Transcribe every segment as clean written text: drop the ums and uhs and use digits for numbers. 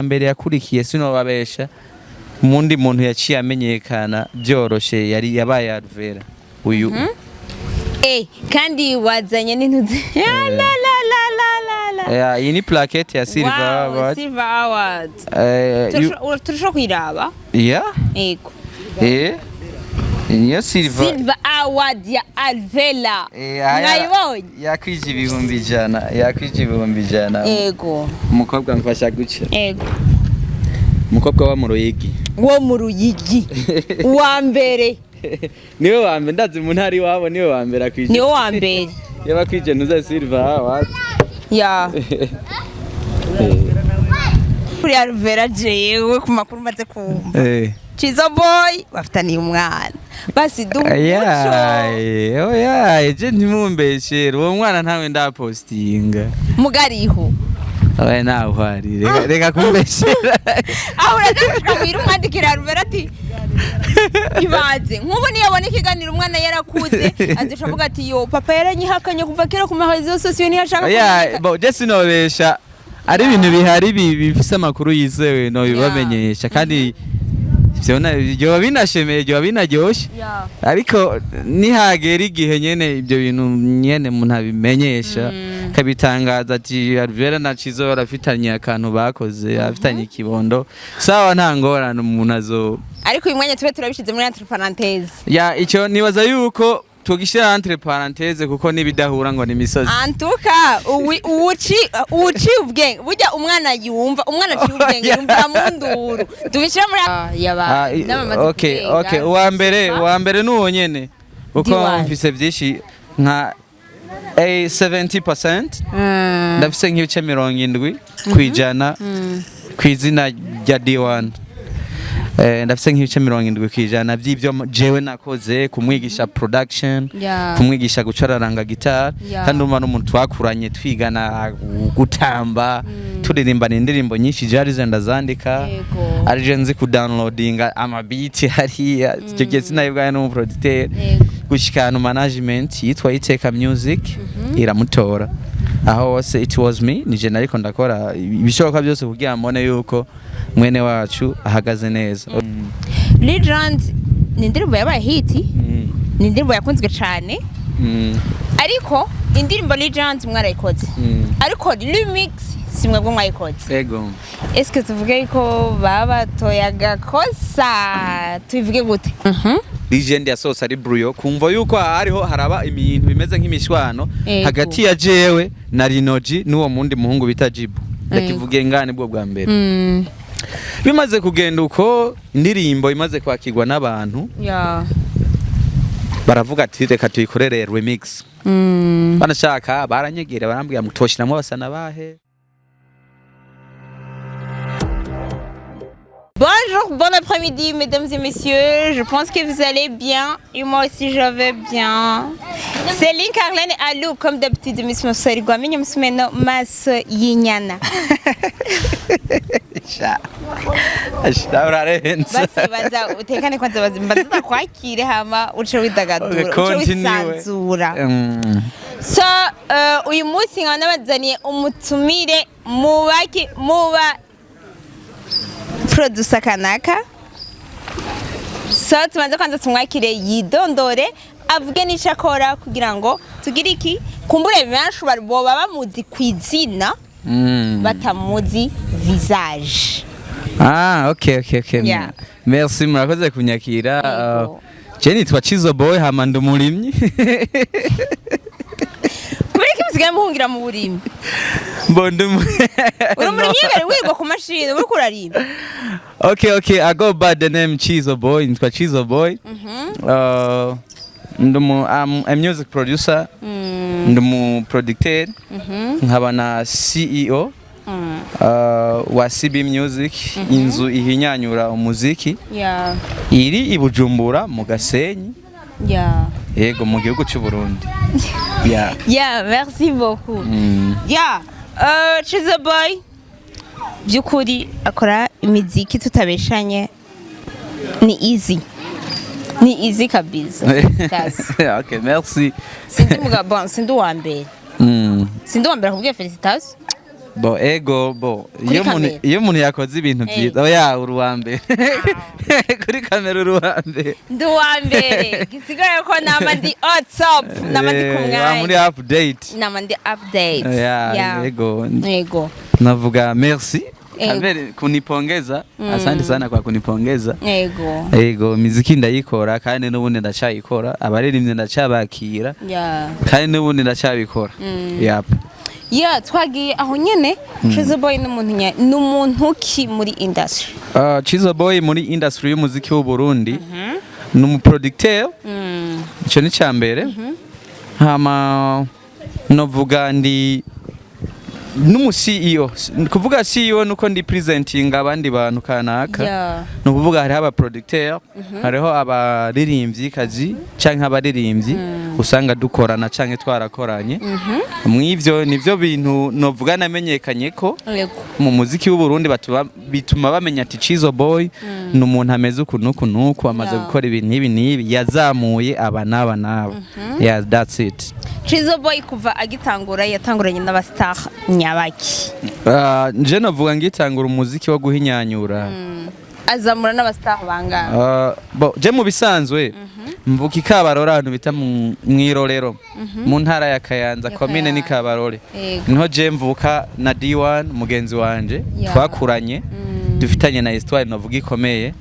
mbere yakurikiye sinobabesha umundi muntu yaciye amenyekana byoroshe yari yabaye Alvella uyu kandi wazanye n'intuzi iyi ni plaquette ya Silva wow, Silva Awards turusho kwiraba yego niyo Silva Award ya Alvella mwayibonye yakwije ibihumbi ijana yego umukobwa mfasha guca yego umukobwa wa mu Ruyigi wa mbere niwe wa mbere ndazi mu ntari wabo niwe wa mbere akwije niwe wa mbere yaba kwije nuza Silva Award kuri Alvella jewe ku makuru maze kumva Chizo boy bafitaniye umwana basi dumuco je ntimumbeshere uwo mwana ntawe ndapostinga mugariho oya naho hari reka kumbeshera uragashika mwira umwandikira Alvella ati ibaze nkubu niyabona ikiganiro umwana yarakuze azishavuga ati yo papa yaranyihakanye kuva kera ku mahazo sosiyo ntiyashaka je sinobesha ari ibintu bihari bifise amakuru yizewe no bibamenyesha kandi byo binashemeye byo binaryoshe ariko nihagera igihe nyene ibyo bintu nyene umuntu abimenyesha kabitangaza ati Alvella na Chizo barafitanye akantu bakoze afitanye ikibondo sawa nta ngorane umuntu azo ariko uyu mwanya tube turabishize muri entre parenthèse icyo nibaza yuko tugishira entre parenthèse kuko nibidahura ngo ni misozi antuka uci ubwenge burya umwana yumva umwana ci ubwenge yumva mu nduru tubishira muri okay uwa mbere nuwo nyene uko mfise byinshi nka 70% ndafise nk'ibice 70 kwijana kwizina rya D1 ndafise nk'ibice 70 kwijana by'ibyo jewe nakoze kumwigisha production kumwigisha gucararanga guitar kandi umva n'umuntu twakuranye twigana gutamba turirimbana indirimbo nyinshi jari zenda zandika arije nzi ku downloadinga amabeat hariya icyo gihe sinayibwaye no producteur gushikana management yitwa Iteka Music iramutora aho wose it was me nije nariko ndakora ibishoboka byose kugira mbone yuko mwene wacu ahagaze neza Legend ni indirimbo yabaye hit ni indirimbo yakunzwe cyane ariko indirimbo Legend mwarayikoze ariko remix simwe bwo mwayikoze yego eske tuvuge ko baba toyaga kosa tuvuge gute Legend yasosa ari Bruyo kumva yuko hariho haraba ibintu bimeze nk'imishwano hagati ya jewe na Linoji n'uwo mundi muhungu bita Jibu ndakivuge ngane bwo bwa mbere bimaze kugenda uko indirimbo imaze kwakirwa n'abantu baravuga ati reka tuyikorere remix banashaka baranyegera barambwira mutoshiramo abasana bahe. Bonjour, bon après-midi mesdames et messieurs, je pense que vous allez bien et moi aussi je vais bien. C'est Link Arlene et Alou comme d'habitude Miss Mosori Gwamenye Musumeno Mas Yinyana. Basi baza utekane kwanza baza kwakire hama uce widagadura uce wisanzura. So uyu munsi nkaba nabazaniye umutumire muba producer kanaka. So tumanze kwanza tumwakire yidondore avuge n'icyo akora kugira ngo tugire iki kumbure benshi boba bamuzi kwizina batamuzi visage. Okay. Yeah. Merci murakoze kunyakira. Je nitwa Chizo boy hama ndumurimyi. Kubera musigaye muhungira mu burimi. Bondumu. Urumurimyi ngari wigo ku mashini uri kurarima. Okay, I go by the name Chizo boy, nitwa Chizo boy. I'm a music producer. Ndumu producteur. Nkaba na CEO. Wa CB Music inzu ihinyanyura umuziki iri ibujumbura mu Gasenyi yego mu gihugu cy'u Burundi. Merci beaucoup. Chizo boy byukuri akora imiziki tutabeshanye ni easy kabisa. Okay, merci. Sindi Umugabo, sindi wa mbere. Sindi wa mbere kubwiye félicitations. bo ego bo Kuri iyo umuntu yakoze ibintu byiza oya uruwambere kuri kamera uruwambere ndi uwambere gisigaye ko nama ndi top nama ndi kumwanya muri update nama ndi update ego navuga merci Kamere kunipongeza asante sana kwa kunipongeza ego miziki ndayikora kandi n'ubundi ndacayikora abaririmbye ndacabakira kandi n'ubundi ndacabikora twagiye aho nyene Chizo Boy n'umuntu ki muri industry Chizo Boy muri industry y'umuziki w'u Burundi n'umuproducteur ico ni cyambere hama novuga ndi numu CEO kuvuga CEO nuko ndi presenting abandi bantu kanaka no kuvuga hari aba producteur hariho abaririmbyi kazi canke abaririmbyi usanga dukorana canke twarakoranye mw'ivyo nivyo bintu novuga namenyekanye ko mu muziki w'u Burundi bituma bamenya ati Chizo Boy n'umuntu ameze ukunuku amaze gukora ibintu ibi nibi yazamuye aba naba that's it. Chizo Boy kuva agitangura yatanguranye n'abastar nyabaki nje navuga ngitangura umuziki wo guhinyanyura azamura n'abastar banga je mu bisanzwe mvuka ikabarora ahantu bita mwirorero mu ntara ya Kayanza commune ni Kabarore niho je mvuka na D1 mugenzi wanje twakuranye dufitanye na histoire navuga ikomeye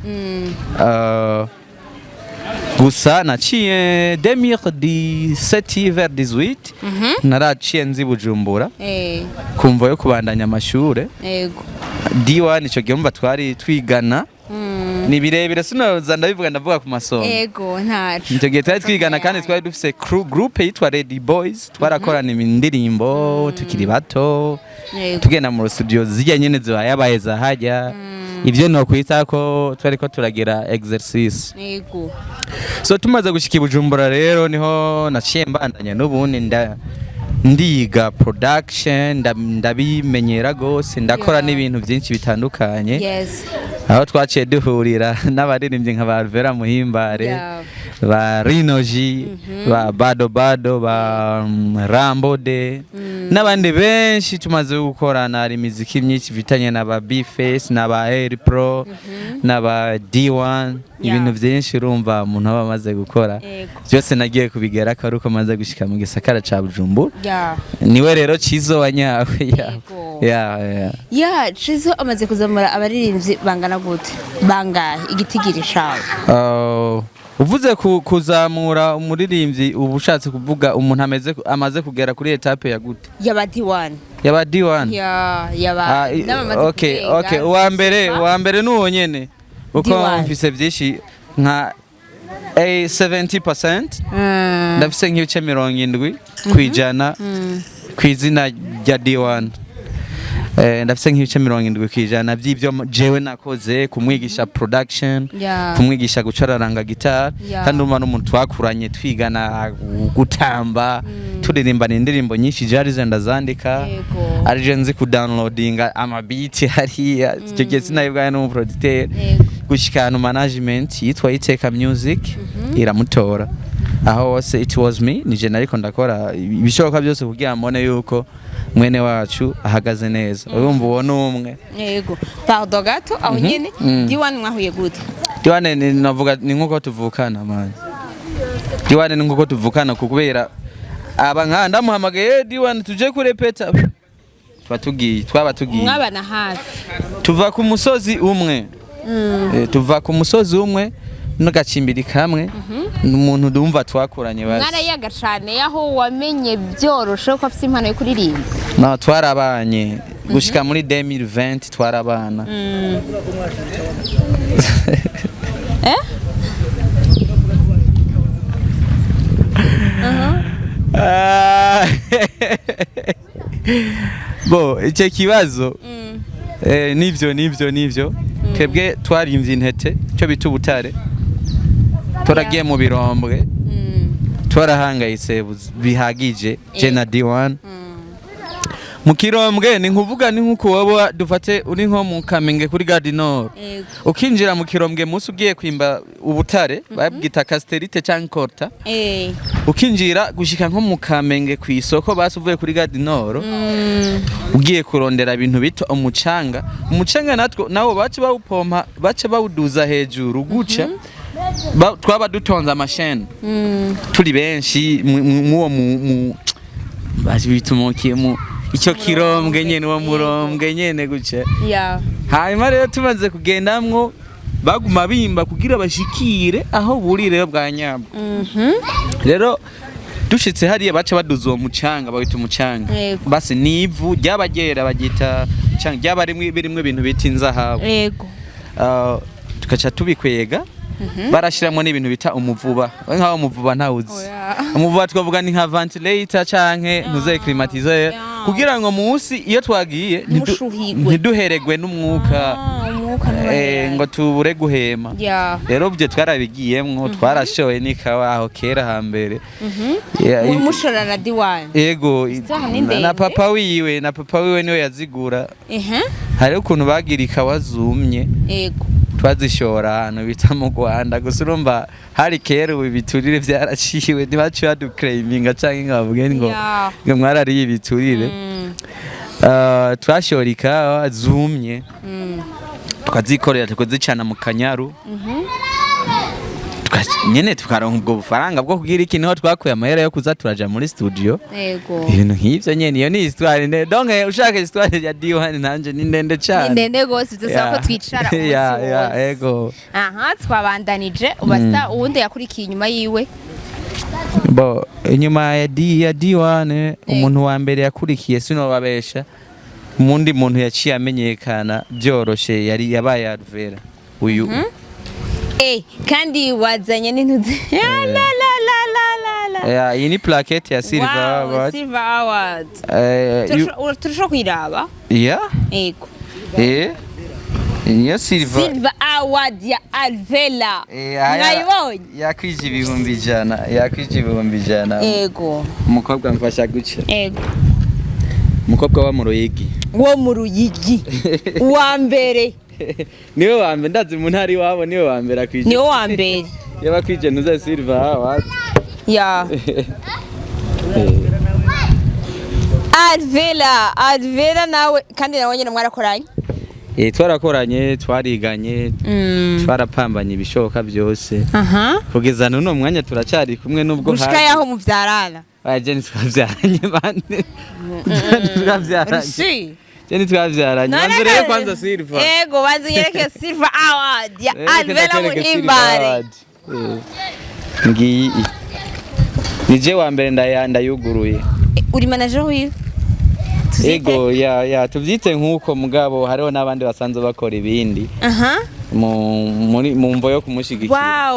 gusa naciye 2017 vers 18 naraciye nzi Bujumbura kumva yo kubandanya amashure D1 ico gihe twari twigana ni birebire sinoza ndabivuga ndavuga ku masomo ntacu ico gihe twari twigana kandi twari dufise group yitwa Ready Boys twarakorana indirimbo tukiri bato tugenda mu studio zijya nyene zibaye za hajya ivyo no kwita ko twariko turagira exercice so tumaze gushika Bujumbura rero niho naciye mbandanya n'ubundi ndiga production ndabimenyera gose ndakora n'ibintu byinshi bitandukanye aho twaciye duhurira n'abaririmbyi nka Alvella Muhimbare ba Lino ba Bado ba Rambode n'abandi benshi tumaze gukorana ari muziki myinshi bitanye na ba B-Face na ba Air Pro na ba D1 ibintu byinshi urumva umuntu aba amaze gukora byose nagiye kubigera ko aruko maze gushika mu gisakara ca Bujumbura niwe rero Chizo wanyawe Chizo amaze kuzamura abaririmbyi bangana gute bangahe igitigiri shawe uvuze kuzamura umuririmbyi ubushatse kuvuga umuntu amaze kugera kuri etape ya gute yaba D1 okay uwa mbere nuwo nyene uko mfise byinshi nka 70% ndafise nk'ibice 70 kwijana kwizina rya D1 ndafise nk'ibice 70 kwijana by'ivyo jewe nakoze kumwigisha production kumwigisha gucararanga guitar kandi umwana n'umuntu twakuranye twigana gutamba turirimbana indirimbo nyinshi jari ndazandika arije nzi ku downloadinga amabeat hariya icyo gihe sinayibwaye no producteur gushikana management yitwa Iteka Music iramutora aho hose it was me nije nariko ndakora ibishoboka byose kugira mbone yuko mwene wacu ahagaze neza urumva uwo numwe pardon gato aho nyene D1 mwahuye gute D1 navuga ni nkuko tuvukana man D1 ni nkuko tuvukana kubera aba nka ndamuhamagaye D1 tuje kurepeta twaba tugiye mwabana hafi tuva ku musozi umwe n'agacimbiri kamwe n'umuntu ndumva twakuranye basi mwarayaga cyane yaho wamenye byoroshe ko afite impano yo kuririmba no twarabanye gushika muri 2020 twarabana bo icyo kibazo nivyo twebwe twarimvye intete cyo bita ubutare turagiye mu birombwe twarahangayitse bihagije je na D1 mu Kirombwe ni nkuvuga ni nkuko waba dufate uri nko mu Kamenge kuri Gardinor ukinjira mu Kirombwe musi ugiye kwimba ubutare babwita Casterite cyangwa Korta ukinjira gushika nko mu Kamenge ku isoko basuvuye kuri Gardinor ugiye kurondera ibintu bito umucanga natwo nawo bace bawupompa bace bawuduza hejuru guca twaba dutonza amashene turi benshi muwo mu baje bitumukiye mu icyo Kirombwe nyene wo Murombwe nyene guca hanyuma rero tumaze kugendamwo baguma bimba kugira bashikire aho burire bwa nyabwo rero dushitse hariya baca baduza uwo mucanga bawita umucanga basi nivu ryabagera bagita cyangwa ryaba birimwe ibintu bita inzahabu tukaca tubikwega barashiramwe n'ibintu bita umuvuba nkaho umuvuba ntawuzi umuvuba twavuga ni nka ventilator canke ntuze climatizer kugira ngo munsi iyo twagiye ntiduheregwe n'umwuka ngo tubure guhema rero byo twarabigiyemwo twarashoye n'ikawa aho kera hambere umushora na diwani yego na papa wiwe niwe yazigura hari ukuntu bagira ikawa zumye twazishora ahantu bita mu Rwanda gusa urumva hari kera ubu ibiturire byaraciwe ntibaci baduclaiminga canke ngavuge ngo mwarariye ibiturire twashora ikawa zumye tukazikorera tukazicana mu kanyaru nyene tukaronka ubwo bufaranga bwo kugira iki niho twakuye amahera yo kuza turaja muri studio ibintu nk'ivyo nyene iyo ni histoire donc ushaka histoire ya Diwan nanje ni ndende cyane ni ndende gose dusaba ko twicara yego twabandanije ubasta uwundi yakurikiye inyuma yiwe inyuma ya Diwan umuntu wa mbere yakurikiye sino babesha umundi muntu yaciye amenyekana byoroshe yari yabaye Alvella uyu kandi wazanye n'intuzi iyi ni plaquette ya Silva Award turusho kwiraba yego niyo Silva Award ya Alvella mwayibonye yakwije ibihumbi ijana yego umukobwa mfasha guca yego umukobwa wa mu Ruyigi wa mbere niwe wa mbere ndazi mu ntari wabo niwe wa mbere akwije niwe wa mbere yaba kwije nuza Silva Award Alvella nawe kandi nawe nyine mwarakoranye twarakoranye twariganye twarapambanye ibishoboka byose kugeza n'uno mwanya turacari kumwe nubwo gushika yaho muvyarana Jeni twavyaranye bande twavyaranye Jeni twavyaranye banzereye kwanza Silva yego banzereye Silva Award ya Alvella Muhimbare ngiyi nije wa mbere ndayuguruye uri manager wiwe yego tuvyite nkuko mugabo hariho nabandi basanzwe bakora ibindi mu mvo yo kumushigikira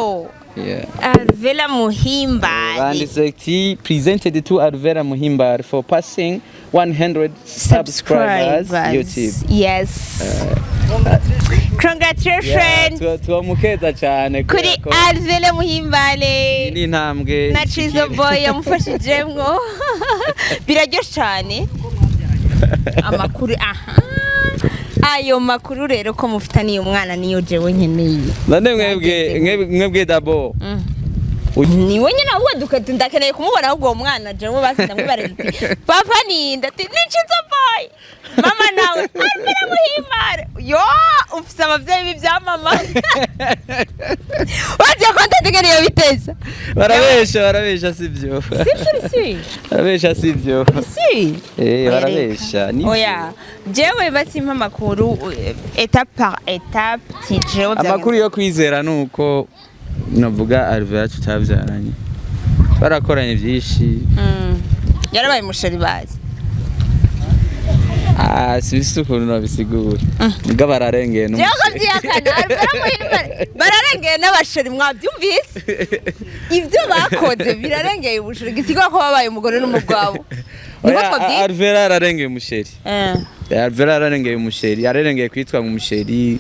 Alvella Muhimbare and it's presented to Alvella Muhimbare for passing 100 subscribers YouTube. Congratulations tuamukeza cyane kuri Alvella Muhimbare ni ntambwe na Chizo Boy yamufashijemwo biraryoshe cyane amakuru ayo makuru rero ko mufitaniye umwana niyo jewe nkeneye nande mwebwe dabo niwe nyine ahubwo ndakeneye kumubona ahubwo uwo mwana jewe basi ndamwibare papa ninda ati Chizo Boy mama nawe Alvella Muhimbare ufise abavyeyi bya mama waje content ngene biteza barabesha sivyo barabesha sivyo barabesha ni jewe basimpa makuru étape par étape jewe amakuru yo kwizera nuko navuga Alvella tutavyaranye barakoranye byinshi yarabaye musheri bazi sibisi ukuntu nabisigura mbwa bararengeye bararengeye n'abasheri mwabyumvise ibyo bakoze birarengeye ubusheri gisigwa ko babaye umugore n'umugabo Alvella ararengeye umusheri Alvella ararengeye umusheri ararengeye kwitwa umusheri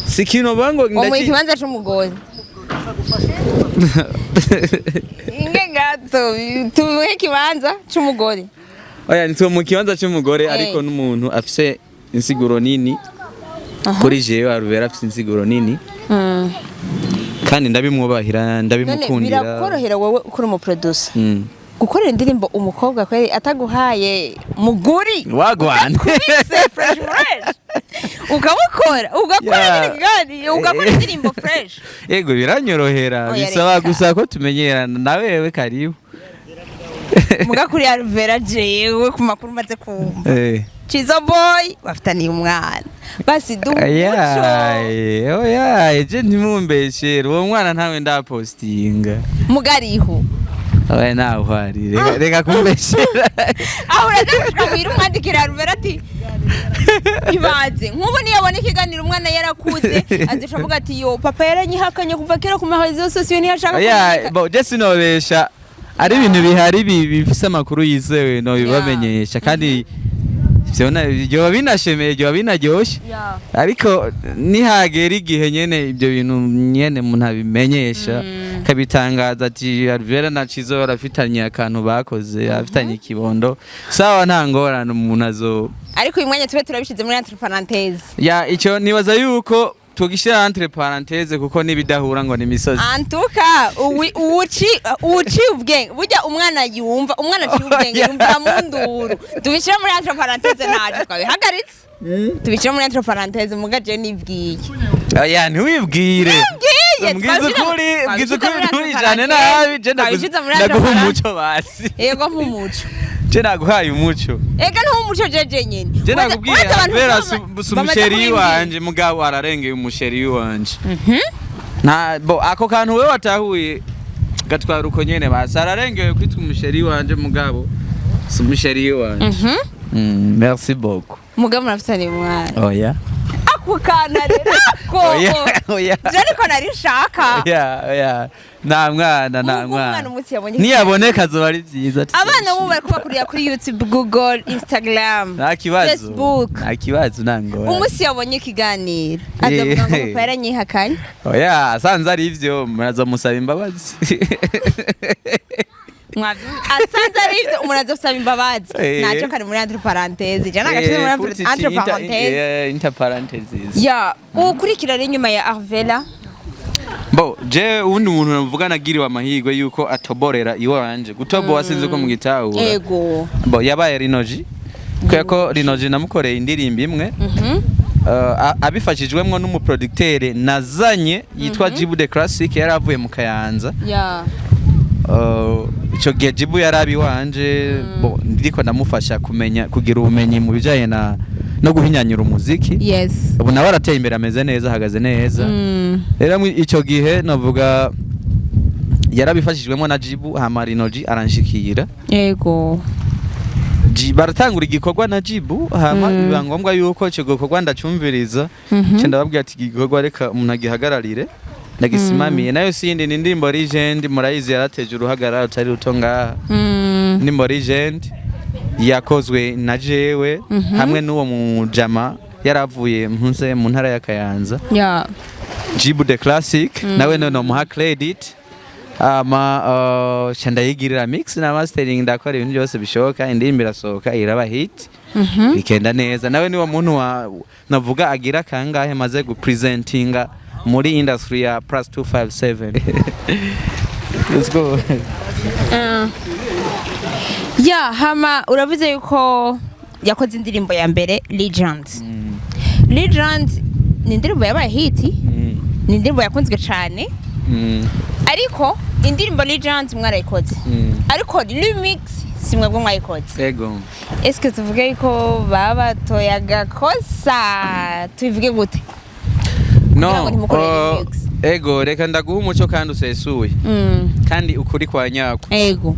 sikino bango ndaki mu kibanza cy'umugore inge gato tuvuye kibanza cy'umugore oya nitwe mu kibanza cy'umugore ariko n'umuntu afise insiguro nini kuri jewe Alvella afise insiguro nini kandi ndabimwubahira ndabimukundira birakorohera wowe kuri umu producer gukorera indirimbo umukobwa kweri ataguhaye muguri wagwana fresh ugakora indirimbo fresh yego biranyorohera bisaba gusa ko tumenyerana na wewe karibu mugakuri Alvella jewe ku makuru maze kumva Chizo boy wafitaniye umwana basi dumuco oya je ntimumbeshere uwo mwana ntawe ndapostinga mugariho oya nawe hari reka kumbeshera aho uraje mwira umwandikira Alvella ati ibaze nkubu niyabona ikiganiro umwana yarakuze azishavuga ati yo papa yaranyihakanye kuva kera ku mahazo sosiyo ntiyashaka oya bo je sinobesha ari ibintu bihari bifise amakuru yizewe no bibamenyesha kandi byoba binashemeye byoba binaryoshe ariko nihagera igihe nyene ibyo bintu nyene umuntu abimenyesha kabitangaza ati Alvella na Chizo barafitanye akantu bakoze afitanye ikibondo sawa nta ngorane umuntu azo ariko uyu mwanya tube turabishize muri entre parenthèse icyo nibaza yuko tugishira entre parenthèse kuko nibidahura ngo ni misozi antuka uci ubwenge burya umwana yumva umwana ci ubwenge yumva mu nduru tubishira muri entre parenthèse naje twabihagaritse tubishira muri entre parenthèse mugaje nibwiye oya ntiwibwire bwiza ukuri ntujane nabi je ndaguha umuco basi yego nk'umuco je naguhaye umuco ega ntumuco jeje nyene je nakubwiye Alvella umusheri wanje mugabo ararengeye umusheri wanje nta bo ako kantu wewe watahuye gatwara uko nyene basi ararengeye kwitwa umusheri wanje mugabo si umusheri wanje merci beaucoup mugabo murafitanye umwana oya akukana rero oya ariko narishaka oya nta mwana niyaboneka azoba ari byiza abana bo bari kubakurira kuri YouTube Google Instagram Facebook nta kibazo nangora umusi yabonye ikiganiro azavuga ngo papa yaranyihakanye oya asanze ari ivyo murazomusaba imbabazi asanze ari ivyo umuntu azosaba imbabazi naco kari muri entre parenthèse jana gashije muri entre parenthèse entre parenthèses ukurikira rero nyuma ya Alvella bo je undi muntu navuga nagiriwe amahirwe yuko atoborera iwanje gutobo asinze ko mu gitahura yego bo yabaye Linoji kweko Linoji namukoreye indirimbo imwe abifashijwemwo n'umuproducteur nazanye yitwa Jibu the Classic yaravuye mu Kayanza ico gihe Jibu yarabi wanje bo ndiko ndamufasha kugira ubumenyi mu bijanye no guhinyanyura umuziki yes ubu nawe arateye imbere ameze neza ahagaze neza rero ico gihe navuga yarabifashijwemo na Jibu hama Linoji aranshikira yego baratangura igikorwa na Jibu hama biba ngombwa yuko ico gikorwa ndacumviriza ndababwira ati igikorwa reka umuntu agihagararire ndagisimamiye nayo sindi ni indirimbo Legend murayizi yarateje uruhagarara utari ruto ngaha indirimbo Legend yakozwe na jewe hamwe n'uwo mujama yaravuye mpunze mu ntara ya Kayanza Jibu the Classic nawe no muha credit chanda yigirira mix na mastering ndakora ibintu byose bishoboka indirimbo irasohoka iraba hit bikenda neza nawe niwo muntu navuga agira kangahe maze gupresentinga muri industry ya +257 let's go hama uravuze yuko yakoze indirimbo ya mbere Legend ni indirimbo yabaye hit ni indirimbo yakunzwe cyane ariko indirimbo Legend mwarayikoze ariko remix simwe bwo mwayikoze yego eske tuvuge yuko baba toyaga kosa tuvuge gute no ego reka ndaguha umuco kandi usesuye kandi ukuri kwa nyako ego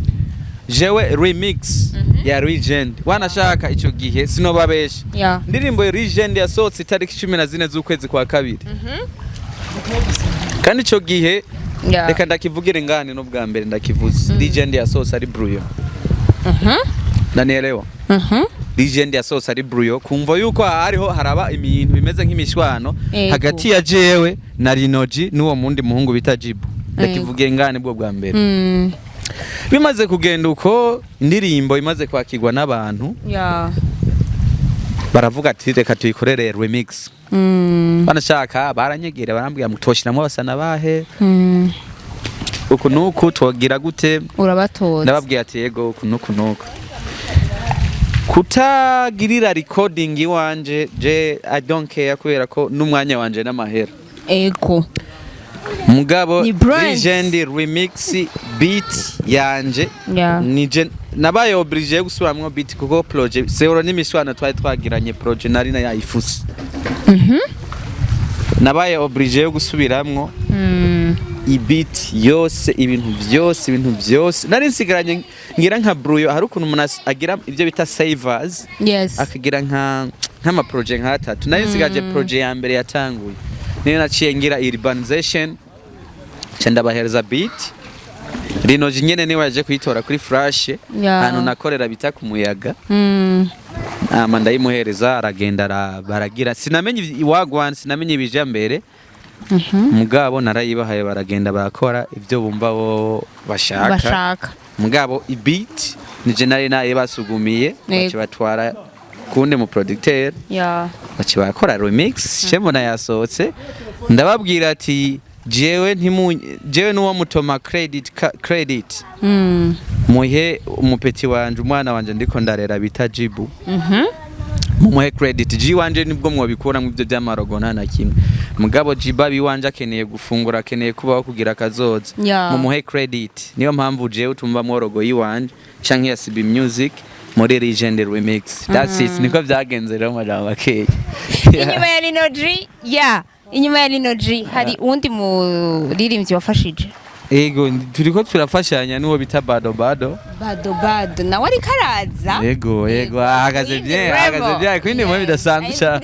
jewe remix ya Legend wanashaka ico gihe sinobabesha ndirimbo ya Legend yasohotse itariki 14 z'ukwezi kwa kabiri kandi ico gihe reka ndakivugire ngane no bwa mbere ndakivuze Legend yasohotse ari bruyo Danielewa Legend yasohotse ari bruyo kumva yuko hariho haraba ibintu bimeze nk'imishwano hagati ya jewe na Linoji n'uwo mundi muhungu bita Jibu ndakivugiye ngane bwo bwa mbere bimaze kugenda uko indirimbo imaze kwakirwa n'abantu baravuga ati reka tuyikorere remix banashaka baranyegera barambwira ngo twoshyiramo abasana bahe uku nuku twogira gute urabatoza ndababwiye ati yego uku nuku kutagirira recording iwanje je I don't care kubera ko n'umwanya wanje n'amahera ego mugabo legend remix beat yanje nije nabaye obligé gusubiramwo beat kuko project seuro n'imishwana twari twagiranye project nari nayifuse nabaye obligé gusubiramwo beat yose ibintu byose nari nsigaranye ngira nka bruyo hari ukuntu umuntu agira ibyo bita savers akagira nk'ama project nka 3 nari nsigaje project ya mbere yatanguye niyo naciye ngira urbanization cyenda bahereza beat Lino nyene niwe yaje kuyitora kuri flash hano nakorera bita ku muyaga ndayimuhereza aragenda baragira sinamenye iwagwan sinamenye ibija mbere mugabo narayibahaye baragenda barakora ibyo bumva bo bashaka mugabo beat ni generally naye basugumiye bakibatwara kunde mu producteur bakibakora remix shemo nayasohotse ndababwira ati jewe nuwo mutoma credit muhe umupeti wanje umwana wanje ndiko ndarera bita Jibu mumuhe credit Ji wanje nibwo mwabikora mu byo by'amarogona na kimwe mugabo Jiba biwanje akeneye gufungura akeneye kubaho kugira kazoza mumuhe credit niyo mpamvu jewe utumva mworogo yiwanje canke ya CB Music muri Legend Remix that's it niko byagenze rero majambo akeye inyuma ya Lino G inyuma ya Lino G hari undi muririmbyi wafashije ego turiko turafashanya nuwo bita bado nawe ari karaza ego ahagaze bien kwindi mwe bidasanzwe cha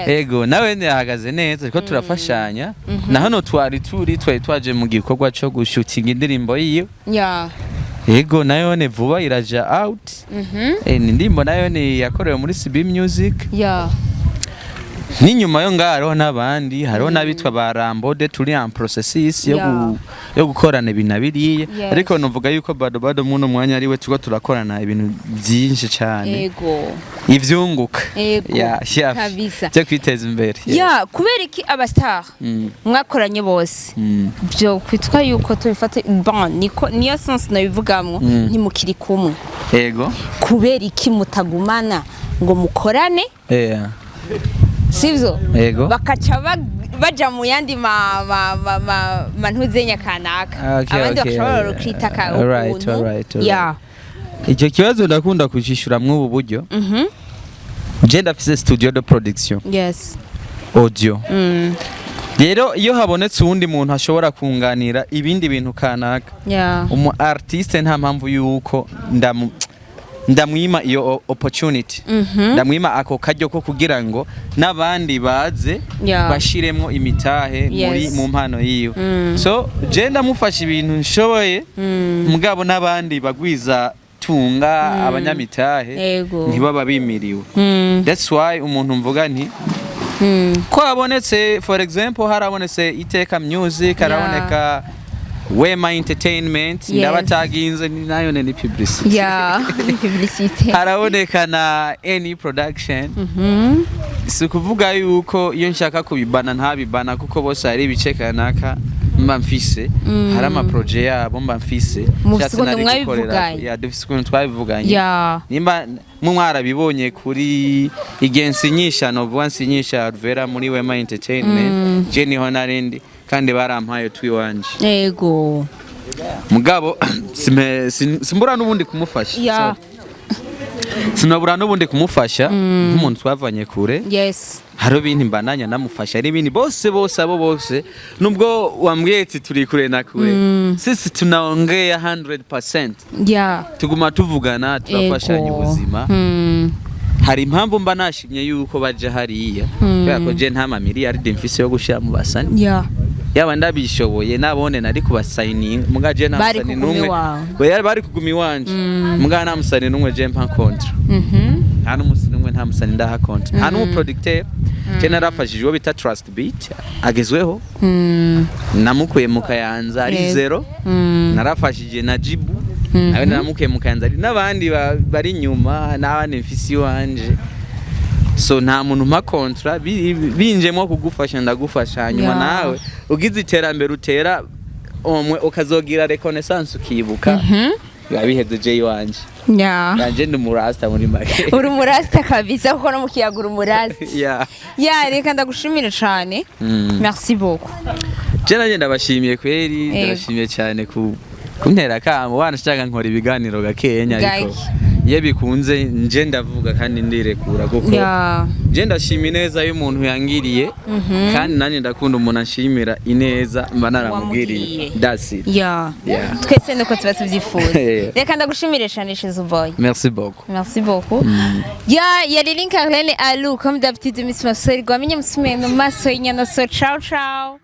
ego nawe ne ahagaze neza turiko turafashanya na hano twari twaje mu gikorwa cyo gushooting indirimbo yiyo ego nayo ne vuba iraja out indirimbo nayo ne yakorewe muri CB Music n'inyuma yo ngaro n'abandi hariho nabitwa barambode turi en processus yo gukorana ibintu biriye ariko nuvuga yuko bado muno mwanya ari we tuko turakorana ibintu byinshi cyane ivyunguka kabisa cyo kwiteza imbere kubera iki abastar mwakoranye bose byo kwitwa yuko tubifata bon niyo sense nabivugamwo ntimukiri kumwe kubera iki mutagumana ngo mukorane sivyo bakaca baja mu yandi mantuzenya kanaka abandi bakashobora kwitaka ukuntu icyo kibazo ndakunda kucishura mw'ubu buryo je ndafise studio de production audio rero iyo habonetse uwundi muntu ashobora kunganira ibindi bintu kanaka umu artiste nta mpamvu yuko ndamwima iyo opportunity ndamwima ako kajyo ko kugira ngo nabandi baze bashiremwo imitahe muri mu mpano yiyo so je ndamufasha ibintu nshoboye mugabo nabandi bagwiza tunga abanyamitahe ntibaba bimiriwe that's why umuntu mvuga nti ko abonetse for example harabonetse Iteka Music haraboneka Wema Entertainment ndabataginze nayo ni publicity publicity haraboneka na any production si kuvuga yuko iyo nshaka kubibana ntabibana kuko bose ari ibiceka naka mba mfise hari ama project yabo mba mfise dufise ukuntu twabivuganye nimba mwarabibonye kuri igensi nyisha no sinyisha Alvella muri Wema Entertainment je niho narindi kandi barampaye twiwanje yego mugabo simbura n'ubundi kumufasha sinabura n'ubundi kumufasha nk'umuntu twavanye kure hari ibintu mbananya namufasha ari ibintu bose nubwo wambwiye ati turi kure na kure sisi tunaongea 100% tuguma tuvugana turafashanya ubuzima hari impamvu mba nashimye yuko baje hariya kubera ko je nta mamiliyari mfise yo gushira mu basani yaba ndabishoboye nabone nari kubasigning mugaje nta musani numwe bari kugumi wanje mugaje nta musani numwe je mpa kontra nta n'umusani numwe nta musani ndaha kontra nta n'umu producteur je narafashije uwo bita Trust Beat agezweho namukuye mu Kayanza ari zero narafashije na Jibu nawe namukuye mu Kayanza ari n'abandi bari inyuma n'abandi mfisi wanje so nta muntu mpa kontra binjemo kugufasha ndagufasha nyuma nawe ugize iterambere utera omwe ukazogira reconnaissance ukibuka yabiheze J wanje nanje ndi murasta muri make uri murasta kabisa kuko no mukiyagura umurasta reka ndagushimira cyane merci beaucoup je nanje ndabashimiye kweri ndabashimiye cyane kuntera kamo wanashaka nkora ibiganiro gakenya ariko ye bikunze nje ndavuga kandi ndirekura kuko je ndashima ineza y'umuntu yangiriye kandi nanje ndakunda umuntu ashimira ineza mba naramubwiriye that's it twese nuko tuba tuvyifuza reka ndagushimire cyane Ashize boy merci beaucoup yari Link Arlene Alu comme d'habitude Miss Masori gwamenye musumeno maso y'inyana so ciao